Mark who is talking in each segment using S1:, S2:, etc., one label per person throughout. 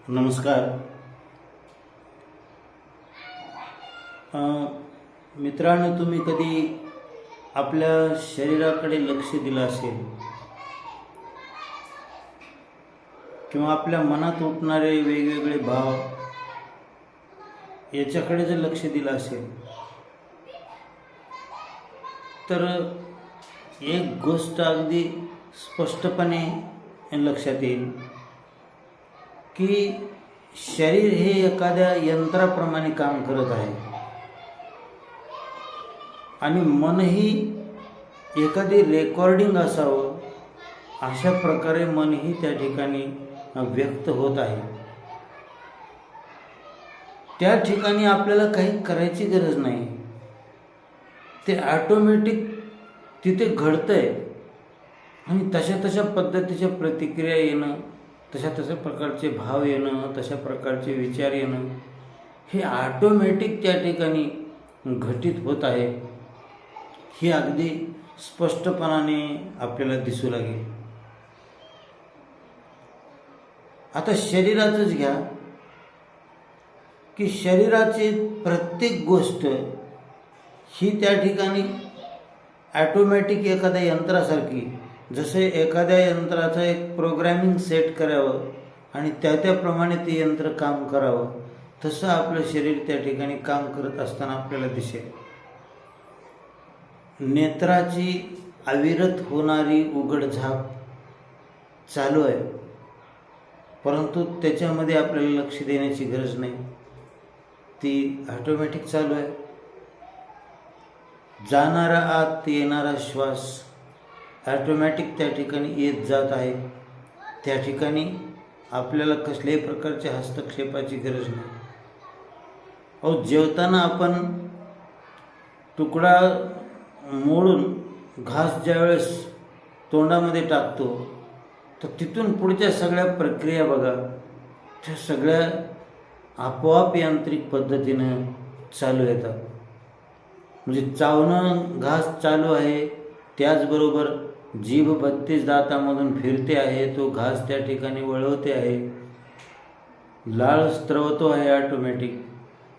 S1: नमस्कार. मित्रांनो, तुम्ही कधी आपल्या शरीराकडे लक्ष दिलं असेल किंवा आपल्या मनात उठणारे वेगवेगळे भाव याच्याकडे जर लक्ष दिलं असेल तर एक गोष्ट अगदी स्पष्टपणे लक्षात येईल की शरीर हे एखाद्या यंत्राप्रमाणे काम करत आहे आणि मनही एखादी रेकॉर्डिंग असावं अशा प्रकारे मनही त्या ठिकाणी व्यक्त होत आहे. त्या ठिकाणी आपल्याला काही करायची गरज नाही, ते ऑटोमॅटिक तिथे घडतंय आणि तशा पद्धतीच्या प्रतिक्रिया येणं, तशा प्रकारचे भाव येणं, तशा प्रकारचे विचार येणं हे ऑटोमॅटिक त्या ठिकाणी घटित होत आहे. हे अगदी स्पष्टपणाने आपल्याला दिसू लागेल. आता शरीराचंच घ्या की शरीराची प्रत्येक गोष्ट ही त्या ठिकाणी ऑटोमॅटिक एखाद्या यंत्रासारखी, जसे एखाद्या यंत्राचं एक प्रोग्रॅमिंग सेट करावं आणि त्याप्रमाणे ते यंत्र काम करावं, तसं आपलं शरीर त्या ठिकाणी काम करत असताना आपल्याला दिसेल. नेत्राची अविरत होणारी उघडझाप चालू आहे, परंतु त्याच्यामध्ये आपल्याला लक्ष देण्याची गरज नाही, ती ऑटोमॅटिक चालू आहे. जाणारा आत येणारा श्वास ऑटोमॅटिक त्या ठिकाणी येत जात आहे. त्या ठिकाणी आपल्याला कसल्याही प्रकारच्या हस्तक्षेपाची गरज नाही. जेवताना आपण तुकडा मोडून घास ज्यावेळेस तोंडामध्ये टाकतो तर तिथून पुढच्या सगळ्या प्रक्रिया बघा, त्या सगळ्या आपोआप यांत्रिक पद्धतीनं चालू येतात. म्हणजे चावणं घास चालू आहे, त्याचबरोबर जीभ 32 दातामधून फिरते आहे, तो घास त्या ठिकाणी वळवते आहे, लाळ स्त्रवतो आहे ऑटोमॅटिक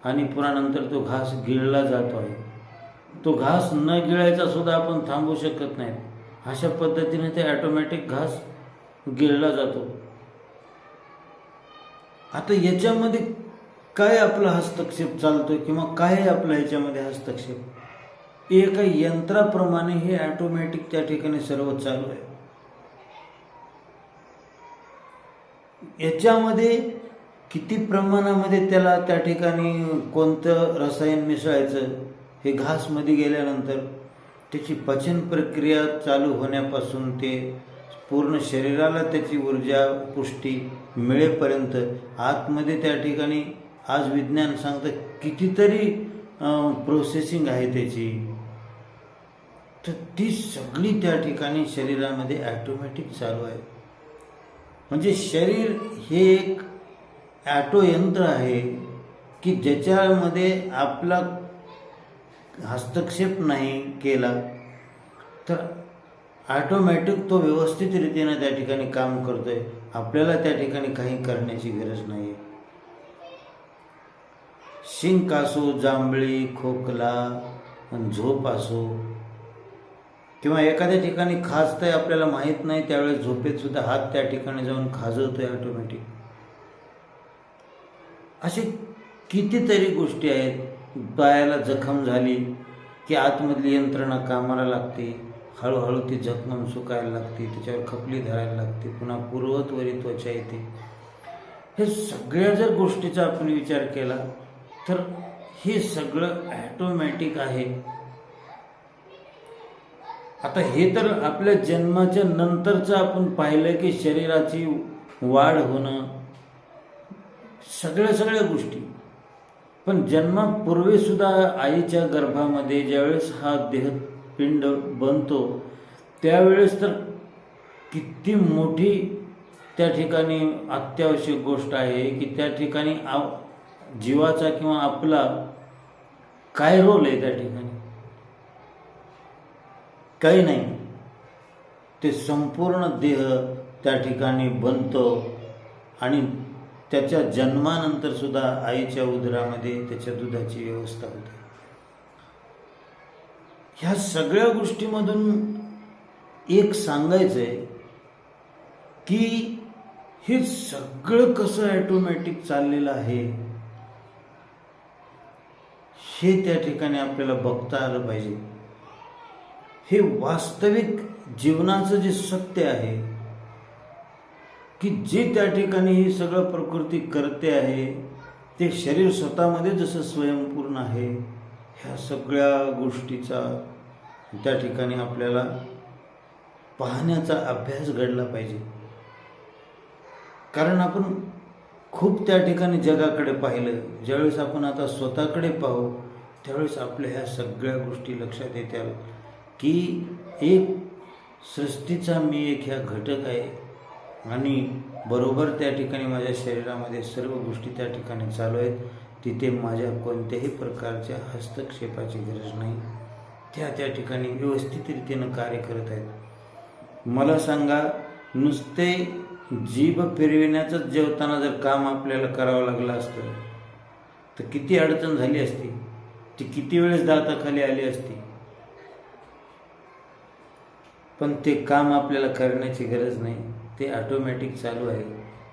S1: आणि पुन्हा नंतर तो घास गिळला जातो आहे. तो घास न गिळायचा सुद्धा आपण थांबू शकत नाही, अशा पद्धतीने ते ऑटोमॅटिक घास गिळला जातो. आता याच्यामध्ये काय आपला हस्तक्षेप चालतोय किंवा काय आपला याच्यामध्ये हस्तक्षेप? एका यंत्राप्रमाणे हे ऑटोमॅटिक त्या ठिकाणी सर्व चालू आहे. याच्यामध्ये किती प्रमाणामध्ये त्याला त्या ठिकाणी कोणतं रसायन मिसळायचं हे घासमध्ये गेल्यानंतर त्याची पचन प्रक्रिया चालू होण्यापासून ते पूर्ण शरीराला त्याची ऊर्जा पुष्टी मिळेपर्यंत आतमध्ये त्या ठिकाणी आज विज्ञान सांगतं कितीतरी प्रोसेसिंग आहे त्याची, तर ती सगळी त्या ठिकाणी शरीरामध्ये ऑटोमॅटिक चालू आहे. म्हणजे शरीर हे एक ॲटो यंत्र आहे की ज्याच्यामध्ये आपला हस्तक्षेप नाही केला तर ऑटोमॅटिक तो व्यवस्थित रीतीने त्या ठिकाणी काम करतोय. आपल्याला त्या ठिकाणी काही करण्याची गरज नाही. शिंक असो, जांभळी, खोकला, झोप असो किंवा एखाद्या ठिकाणी खाजतंय आपल्याला माहीत नाही, त्यावेळेस झोपेत सुद्धा हात त्या ठिकाणी जाऊन खाजवतोय ऑटोमॅटिक. असे कितीतरी गोष्टी आहेत. पायाला जखम झाली की आतमधली यंत्रणा कामाला लागते, हळूहळू ती जखम सुकायला लागते, त्याच्यावर खपली धरायला लागते, पुन्हा पूर्वत्वरी त्वचा येते. हे सगळ्या जर गोष्टीचा आपण विचार केला तर हे सगळं ऑटोमॅटिक आहे. आता हे तर आपल्या जन्माच्या नंतरचं आपण पाहिलं की शरीराची वाढ होणं, सगळ्या गोष्टी. पण जन्मापूर्वी सुद्धा आईच्या गर्भामध्ये ज्यावेळेस हा देहपिंड बनतो त्यावेळेस तर किती मोठी त्या ठिकाणी अत्यावश्यक गोष्ट आहे की त्या ठिकाणी जीवाचा किंवा आपला काय रोल आहे त्या ठिकाणी? काही नाही. ते संपूर्ण देह त्या ठिकाणी बनतो आणि त्याच्या जन्मानंतर सुद्धा आईच्या उदरामध्ये त्याच्या दुधाची व्यवस्था होते. ह्या सगळ्या गोष्टीमधून एक सांगायचं आहे की हे सगळं कसं ॲटोमॅटिक चाललेलं आहे हे त्या ठिकाणी आपल्याला बघता आलं पाहिजे. हे वास्तविक जीवनाचं जे सत्य आहे की जे त्या ठिकाणी हे सगळं प्रकृती करते आहे, ते शरीर स्वतःमध्ये जसं स्वयंपूर्ण आहे, ह्या सगळ्या गोष्टीचा त्या ठिकाणी आपल्याला पाहण्याचा अभ्यास घडला पाहिजे. कारण आपण खूप त्या ठिकाणी जगाकडे पाहिलं. ज्यावेळेस आपण आता स्वतःकडे पाहू त्यावेळेस आपल्या ह्या सगळ्या गोष्टी लक्षात येतात की एक सृष्टीचा मी एक ह्या घटक आहे आणि बरोबर त्या ठिकाणी माझ्या शरीरामध्ये सर्व गोष्टी त्या ठिकाणी चालू आहेत. तिथे माझ्या कोणत्याही प्रकारच्या हस्तक्षेपाची गरज नाही. त्या ठिकाणी व्यवस्थित रीतीनं कार्य करत आहेत. मला सांगा, नुसते जीभ फिरविण्याचंच जेवताना जर काम आपल्याला करावं लागलं असतं तर किती अडचण झाली असती, ती किती वेळेस दाताखाली आली असती. पण ते काम आपल्याला करण्याची गरज नाही, ते ऑटोमॅटिक चालू आहे.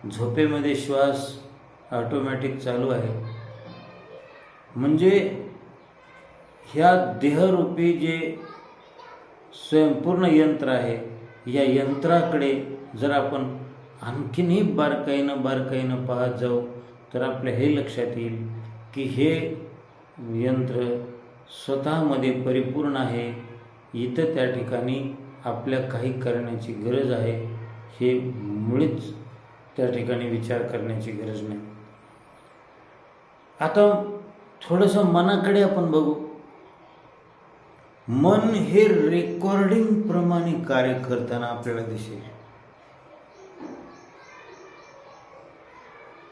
S1: झोपेमध्ये श्वास ऑटोमॅटिक चालू आहे. म्हणजे ह्या देहरूपी जे स्वयंपूर्ण यंत्र आहे, या यंत्राकडे जर आपण आणखीनही बारकाईनं पाहत जाऊ तर आपल्या हे लक्षात येईल की हे यंत्र स्वतःमध्ये परिपूर्ण आहे. इथं त्या ठिकाणी आपल्या काही करण्याची गरज आहे, हे मुळीच त्या ठिकाणी विचार करण्याची गरज नाही. आता थोडंसं मनाकडे आपण बघू. मन हे रेकॉर्डिंग प्रमाणे कार्य करताना आपल्याला दिसेल.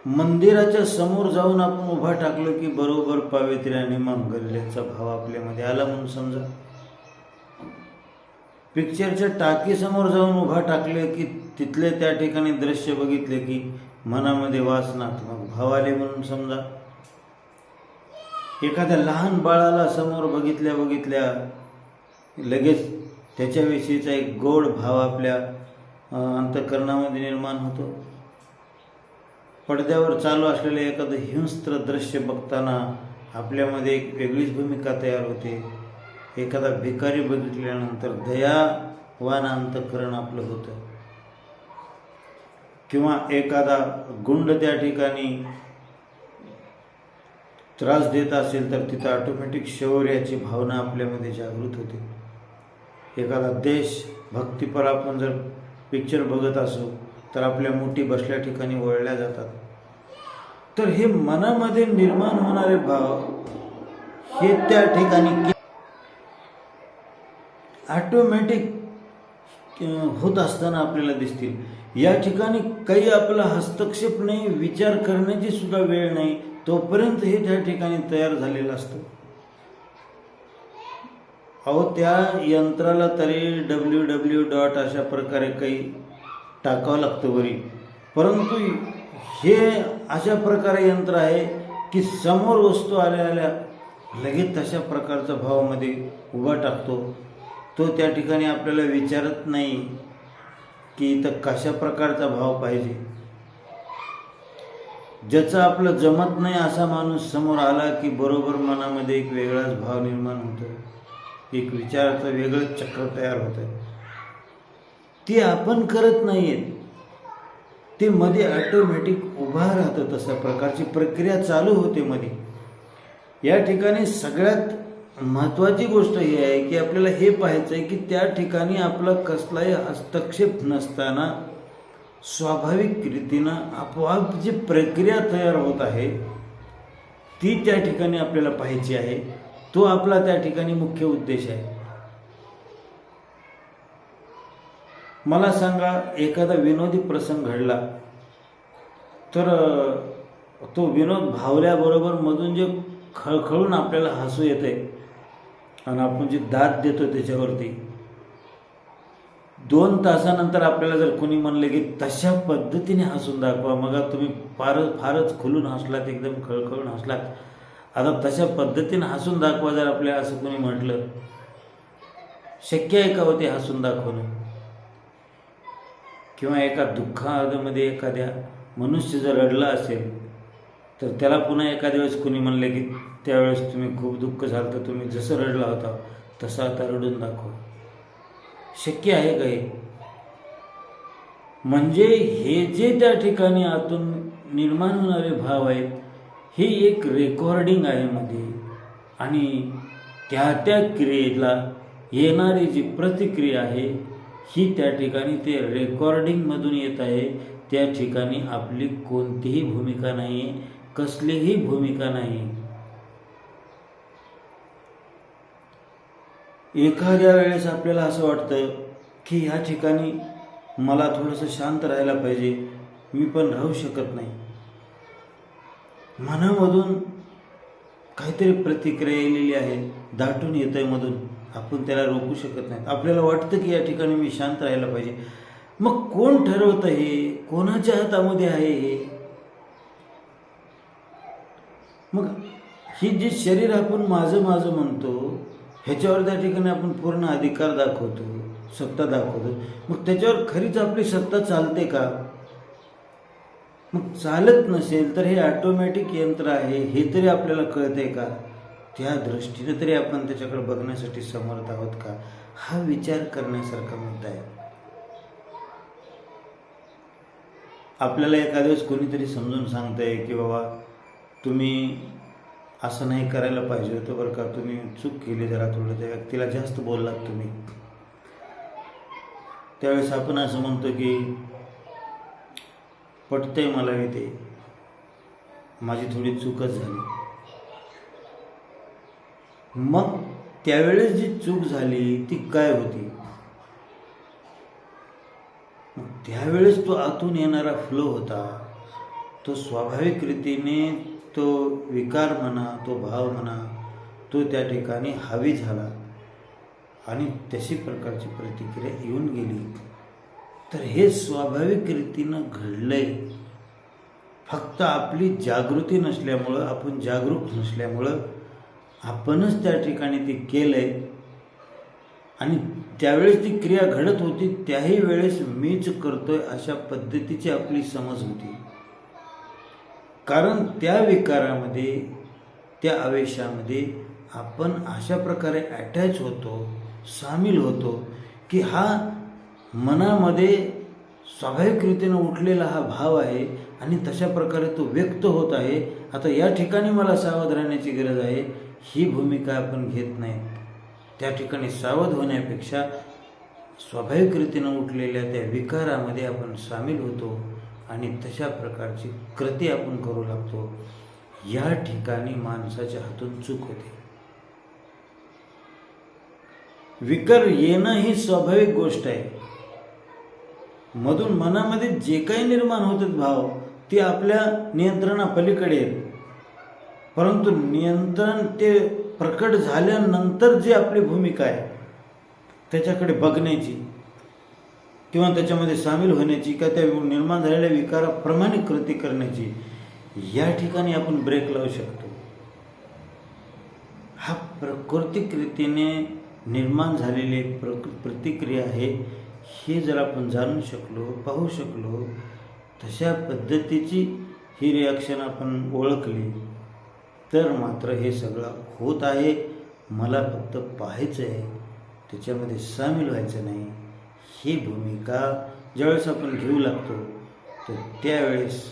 S1: मंदिराच्या समोर जाऊन आपण उभा टाकलो की बरोबर पावित्र्य आणि मांगल्याचा भाव आपल्यामध्ये आला म्हणून समजा. पिक्चरच्या टाकीसमोर जाऊन उभा टाकले की तिथले त्या ठिकाणी दृश्य बघितले की मनामध्ये वासनात्मक भाव आले म्हणून समजा. एखाद्या लहान बाळाला समोर बघितल्या लगेच त्याच्याविषयीचा एक गोड भाव आपल्या अंतःकरणामध्ये निर्माण होतो. पडद्यावर चालू असलेले एखादं हिंस्त्र दृश्य बघताना आपल्यामध्ये एक वेगळीच भूमिका तयार होते. एखादा भिकारी बघितल्यानंतर दयावान अंतःकरण आपलं होतं. किंवा एखादा गुंड त्या ठिकाणी त्रास देत असेल तर तिथं ऑटोमॅटिक शौर्याची भावना आपल्यामध्ये जागृत होते. एखादा देशभक्तीपर आपण जर पिक्चर बघत असू तर आपल्या मुठी बसल्या ठिकाणी वळल्या जातात. तर हे मनामध्ये निर्माण होणारे भाव हे त्या ठिकाणी ऑटोमॅटिक होत असताना आपल्याला दिसतील. या ठिकाणी काही आपला हस्तक्षेप नाही, विचार करण्याची सुद्धा वेळ नाही, तोपर्यंत हे त्या ठिकाणी तयार झालेलं असतं. अहो, त्या यंत्राला तरी www. अशा प्रकारे काही टाकावं लागतं वरी. परंतु हे अशा प्रकारे यंत्र आहे की समोर वस्तू आल्या लगेच तशा प्रकारचा भावामध्ये उभा टाकतो. तो त्या ठिकाणी आपल्याला विचारत नाही की इथं कशा प्रकारचा भाव पाहिजे. ज्याचं आपलं जमत नाही असा माणूस समोर आला की बरोबर मनामध्ये एक वेगळाच भाव निर्माण होतो, एक विचाराचं वेगळंच चक्र तयार होतं. ते आपण करत नाहीये, ते मध्ये ऑटोमॅटिक उभा राहतं. तशा प्रकारची प्रक्रिया चालू होते मध्ये. या ठिकाणी सगळ्यात महत्त्वाची गोष्ट ही आहे की आपल्याला हे पाहायचं आहे की त्या ठिकाणी आपला कसलाही हस्तक्षेप नसताना स्वाभाविक रीतीनं आपोआप जी प्रक्रिया तयार होत आहे ती त्या ठिकाणी आपल्याला पाहायची आहे. तो आपला त्या ठिकाणी मुख्य उद्देश आहे. मला सांगा, एखादा विनोदी प्रसंग घडला तर तो विनोद भावल्याबरोबर मधून जे खळखळून आपल्याला हसू येते आणि आपण जी दाद देतो त्याच्यावरती, 2 तासानंतर आपल्याला जर कोणी म्हणलं की तशा पद्धतीने हसून दाखवा, मग तुम्ही फारच खुलून हसलात, एकदम खळखळून हसलात, आता तशा पद्धतीने हसून दाखवा जर आपल्याला असं कोणी म्हटलं, शक्य आहे का होते हसून दाखवणं? किंवा एका दुःखामध्ये एखाद्या मनुष्य जर रडला असेल तर त्याला पुन्हा एखाद्या वेळेस कोणी म्हणले की त्यावेळेस तुम्ही खूप दुःख झालं तर तुम्ही जसं रडला होता तसं आता रडून दाखवा, शक्य आहे का हे? म्हणजे हे जे त्या ठिकाणी आतून निर्माण होणारे भाव आहेत हे एक रेकॉर्डिंग आहे मध्ये, आणि त्या क्रियेला येणारी जी प्रतिक्रिया आहे ही त्या ठिकाणी ते रेकॉर्डिंगमधून येत आहे. त्या ठिकाणी आपली कोणतीही भूमिका नाही, कसलीही भूमिका नाही. एखाद्या वेळेस आपल्याला असं वाटतं की ह्या ठिकाणी मला थोडंसं शांत राहायला पाहिजे, मी पण राहू शकत नाही. मनामधून काहीतरी प्रतिक्रिया येलेली आहे, दाटून येत आहे मधून, आपण त्याला रोखू शकत नाही. आपल्याला वाटतं की या ठिकाणी मी शांत राहायला पाहिजे. मग कोण ठरवतं हे? कोणाच्या हातामध्ये आहे हे? मग ही जे शरीर आपण माझं माझं म्हणतो ह्याच्यावर त्या ठिकाणी आपण पूर्ण अधिकार दाखवतो, सत्ता दाखवतो. मग त्याच्यावर खरीच आपली सत्ता चालते का? मग चालत नसेल तर हे ऑटोमॅटिक यंत्र आहे हे तरी आपल्याला कळतंय का? त्या दृष्टीने तरी आपण त्याच्याकडे बघण्यासाठी समर्थ आहोत का? हा विचार करण्यासारखा मुद्दा आहे. आपल्याला एखाद्या वेळेस कोणीतरी समजून सांगतंय की बाबा तुम्ही असं नाही करायला पाहिजे होतं बरं का, तुम्ही चूक केली जरा, थोडं त्या व्यक्तीला जास्त बोललात तुम्ही. त्यावेळेस आपण असं म्हणतो की पटतंय मला हे, ते माझी थोडी चूकच झाली. मग त्यावेळेस जी चूक झाली ती काय होती? मग त्यावेळेस तो आतून येणारा फ्लो होता, तो स्वाभाविक रीतीने तो विकार म्हणा, तो भाव म्हणा, तो त्या ठिकाणी हावी झाला आणि तशी प्रकारची प्रतिक्रिया येऊन गेली. तर हे स्वाभाविक रीतीनं घडलंय. फक्त आपली जागृती नसल्यामुळं, आपण जागरूक नसल्यामुळं आपणच त्या ठिकाणी ते केलंय. आणि त्यावेळेस ती क्रिया घडत होती त्याही वेळेस मीच करतोय अशा पद्धतीची आपली समज होती. कारण त्या विकारामध्ये, त्या आवेशामध्ये आपण अशा प्रकारे अटॅच होतो, सामील होतो की हा मनामध्ये स्वाभाविक रीतीनं उठलेला हा भाव आहे आणि तशा प्रकारे तो व्यक्त होत आहे. आता या ठिकाणी मला सावध राहण्याची गरज आहे, ही भूमिका आपण घेत नाही. त्या ठिकाणी सावध होण्यापेक्षा स्वाभाविक रीतीनं उठलेल्या त्या विकारामध्ये आपण सामील होतो आणि तशा प्रकारची कृती आपण करू लागतो. या ठिकाणी माणसाच्या हातून चूक होते. विकार येणं ही स्वाभाविक गोष्ट आहे. मधून मनामध्ये जे काही निर्माण होतात भाव ते आपल्या नियंत्रणापलीकडे आहेत. परंतु नियंत्रण ते प्रकट झाल्यानंतर जी आपली भूमिका आहे त्याच्याकडे बघण्याची किंवा त्याच्यामध्ये सामील होण्याची, का त्या निर्माण झालेल्या विकाराप्रमाणे कृती करण्याची, या ठिकाणी आपण ब्रेक लावू शकतो. हा प्राकृतिक रीतीने निर्माण झालेली प्रतिक्रिया आहे. हे जर आपण जाणू शकलो, पाहू शकलो, तशा पद्धतीची ही रिॲक्शन आपण ओळखली तर मात्र हे सगळं होत आहे. मला फक्त पाहायचं आहे, त्याच्यामध्ये सामील व्हायचं नाही. ही भूमिका ज्यावेळेस आपण घेऊ लागतो तर त्यावेळेस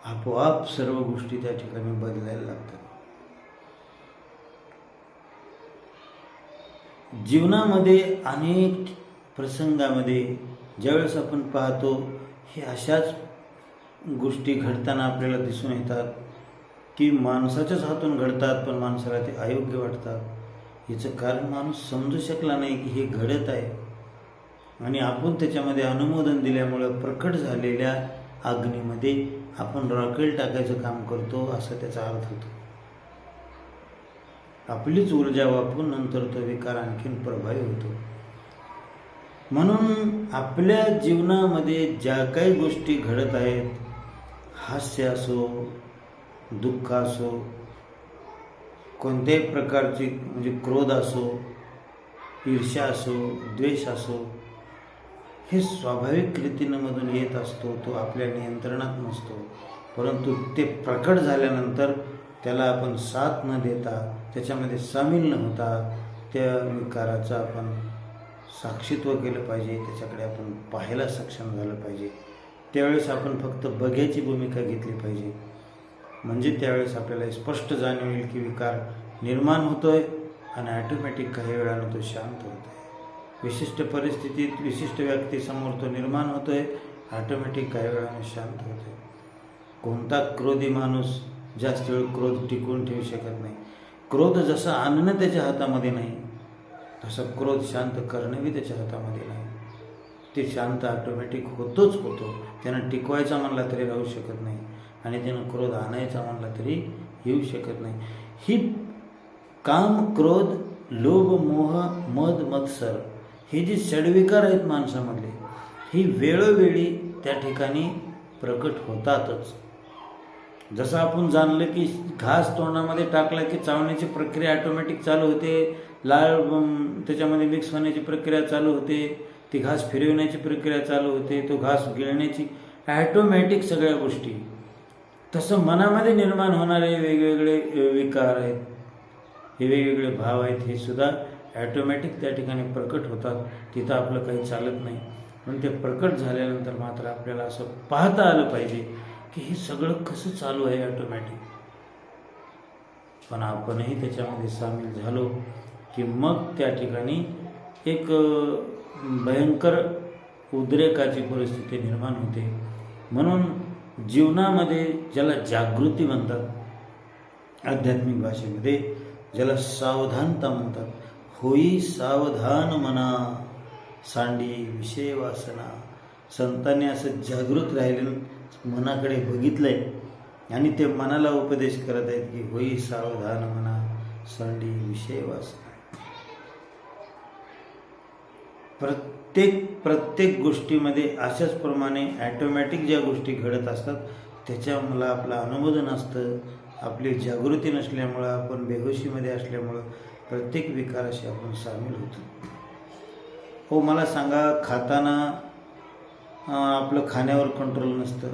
S1: आपोआप सर्व गोष्टी त्या ठिकाणी बदलायला लागतात. जीवनामध्ये अनेक प्रसंगामध्ये ज्यावेळेस आपण पाहतो हे अशाच गोष्टी घडताना आपल्याला दिसून येतात की माणसाच्याच हातून घडतात, पण माणसाला ते अयोग्य वाटतात. याचं कारण माणूस समजू शकला नाही की हे घडत आहे आणि आपण त्याच्यामध्ये अनुमोदन दिल्यामुळं प्रकट झालेल्या अग्नीमध्ये आपण रॉकेल टाकायचं काम करतो, असा त्याचा अर्थ होतो. आपलीच ऊर्जा वापरून नंतर तो विकार आणखीन प्रभावी होतो. म्हणून आपल्या जीवनामध्ये ज्या काही गोष्टी घडत आहेत, हास्य असो, दुःख असो, कोणत्याही प्रकारची म्हणजे क्रोध असो, ईर्ष्या असो, द्वेष असो, हे स्वाभाविक रीतीमधून येत असतो. तो आपल्या नियंत्रणात नसतो. परंतु ते प्रकट झाल्यानंतर त्याला आपण साथ न देता, त्याच्यामध्ये सामील न होता, त्या विकाराचं आपण साक्षीत्व केलं पाहिजे. त्याच्याकडे आपण पाहायला सक्षम झालं पाहिजे. त्यावेळेस आपण फक्त बघ्याची भूमिका घेतली पाहिजे. म्हणजे त्यावेळेस आपल्याला स्पष्ट जाणवेल की विकार निर्माण होतोय आणि ॲटोमॅटिक काही वेळानं तो शांत होतो आहे. विशिष्ट परिस्थितीत विशिष्ट व्यक्तीसमोर तो निर्माण होतोय, ॲटोमॅटिक काही वेळानं शांत होतोय. कोणता क्रोधी माणूस जास्त वेळ क्रोध टिकवून ठेवू शकत नाही. क्रोध जसं आणणं त्याच्या हातामध्ये नाही, तसं क्रोध शांत करणंही त्याच्या हातामध्ये नाही. ते शांत ऑटोमॅटिक होतोच होतो. त्यानं टिकवायचा म्हणला तरी राहू शकत नाही आणि त्यानं क्रोध आणायचा म्हणला तरी येऊ शकत नाही. ही काम, क्रोध, लोभ, मोह, मद, मत्सर हे जे षड्विकार आहेत माणसामधले, ही वेळोवेळी त्या ठिकाणी प्रकट होतातच. जसं आपण जाणलं की घास तोंडामध्ये टाकला की चावण्याची प्रक्रिया ऑटोमॅटिक चालू होते, लाळ त्याच्यामध्ये मिक्स होण्याची प्रक्रिया चालू होते, ती घास फिरवण्याची प्रक्रिया चालू होते, तो घास गिळण्याची ॲटोमॅटिक सगळ्या गोष्टी. तसं मनामध्ये निर्माण होणारे वेगवेगळे विकार आहेत, हे वेगवेगळे भाव आहेत, हे सुद्धा ॲटोमॅटिक त्या ठिकाणी प्रकट होतात. तिथं आपलं काही चालत नाही. पण ते प्रकट झाल्यानंतर मात्र आपल्याला असं पाहता आलं पाहिजे की हे सगळं कसं चालू आहे ॲटोमॅटिक. पण आपणही त्याच्यामध्ये सामील झालो की मग त्या ठिकाणी एक भयंकर उद्रेकाची परिस्थिती निर्माण होते. म्हणून जीवनामध्ये ज्याला जागृती म्हणतात, आध्यात्मिक भाषेमध्ये ज्याला सावधानता म्हणतात, होई सावधान मना सांडी विषय वासना. संतांनी असं जागृत राहिलं, मनाकडे बघितलंय आणि ते मनाला उपदेश करत आहेत की होई सावधान मना सांडी विषय वासना. प्रत्येक गोष्टीमध्ये अशाच प्रमाणे ॲटोमॅटिक ज्या गोष्टी घडत असतात त्याच्या मला आपलं अनुमोदन असतं. आपली जागृती नसल्यामुळं, आपण बेहोशीमध्ये असल्यामुळं प्रत्येक विकाराशी आपण सामील होतो. हो, मला सांगा, खाताना आपलं खाण्यावर कंट्रोल नसतं,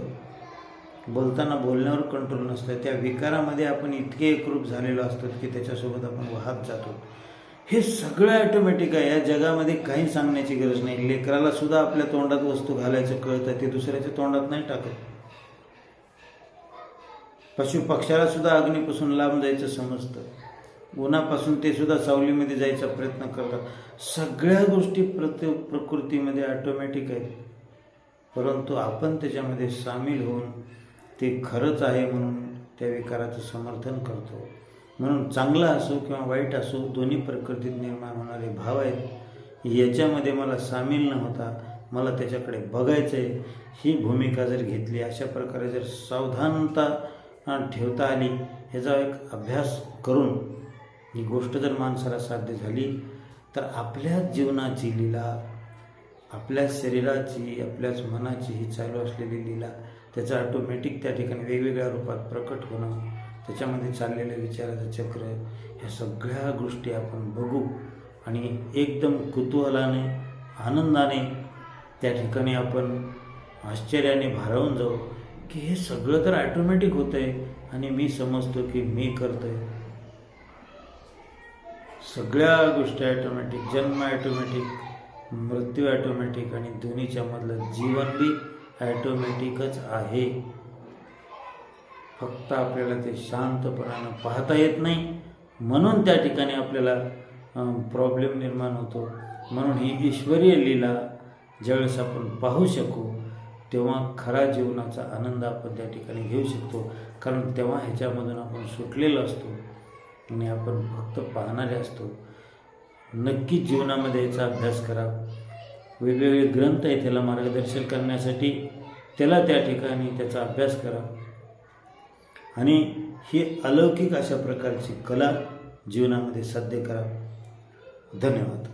S1: बोलताना बोलण्यावर कंट्रोल नसतं, त्या विकारामध्ये आपण इतके एकरूप झालेलो असतो की त्याच्यासोबत आपण वाहत जातो. हे सगळं ॲटोमॅटिक आहे. या जगामध्ये काही सांगण्याची गरज नाही. लेकराला सुद्धा आपल्या तोंडात वस्तू घालायचं कळतं, ते दुसऱ्याच्या तोंडात नाही टाकत. पशु पक्ष्याला सुद्धा अग्नीपासून लांब जायचं समजतं, उन्हापासून ते सुद्धा सावलीमध्ये जायचा प्रयत्न करतात. सगळ्या गोष्टी प्रकृतीमध्ये ऑटोमॅटिक आहेत. परंतु आपण त्याच्यामध्ये सामील होऊन ते खरंच आहे म्हणून त्या विकाराचं समर्थन करतो. म्हणून चांगला असो किंवा वाईट असो, दोन्ही प्रकृतीत निर्माण होणारे भाव आहेत. याच्यामध्ये मला सामील न होता मला त्याच्याकडे बघायचं आहे, ही भूमिका जर घेतली, अशा प्रकारे जर सावधानता ठेवता आली, ह्याचा एक अभ्यास करून ही गोष्ट जर माणसाला साध्य झाली तर आपल्या जीवनाची लीला, आपल्या शरीराची, आपल्याच मनाची ही चालू असलेली लीला त्याचं ऑटोमॅटिक त्या ठिकाणी वेगवेगळ्या रूपात प्रकट होणं, त्याच्यामध्ये चाललेलं विचाराचं चक्र, ह्या सगळ्या गोष्टी आपण बघू आणि एकदम कुतूहलाने, आनंदाने त्या ठिकाणी आपण आश्चर्याने भारावून जाऊ की हे सगळं तर ऑटोमॅटिक होतं आहे आणि मी समजतो की मी करतो आहे. सगळ्या गोष्टी ऑटोमॅटिक, जन्म ऑटोमॅटिक, मृत्यू ऑटोमॅटिक आणि दोन्हीच्या मधलं जीवन बी ऑटोमॅटिकच आहे. फक्त आपल्याला ते शांतपणानं पाहता येत नाही, म्हणून त्या ठिकाणी आपल्याला प्रॉब्लेम निर्माण होतो. म्हणून ही ईश्वरीय लीला ज्यावेळेस आपण पाहू शकू तेव्हा खरा जीवनाचा आनंद आपण त्या ठिकाणी घेऊ शकतो. कारण तेव्हा ह्याच्यामधून आपण सुटलेलो असतो आणि आपण फक्त पाहणारे असतो. नक्की जीवनामध्ये याचा अभ्यास करा. वेगवेगळे ग्रंथ आहे त्याला मार्गदर्शन करण्यासाठी, त्याला त्या ठिकाणी त्याचा अभ्यास करा आणि ही अलौकिक अशा प्रकारची कला जीवनामध्ये साध्य करा. धन्यवाद.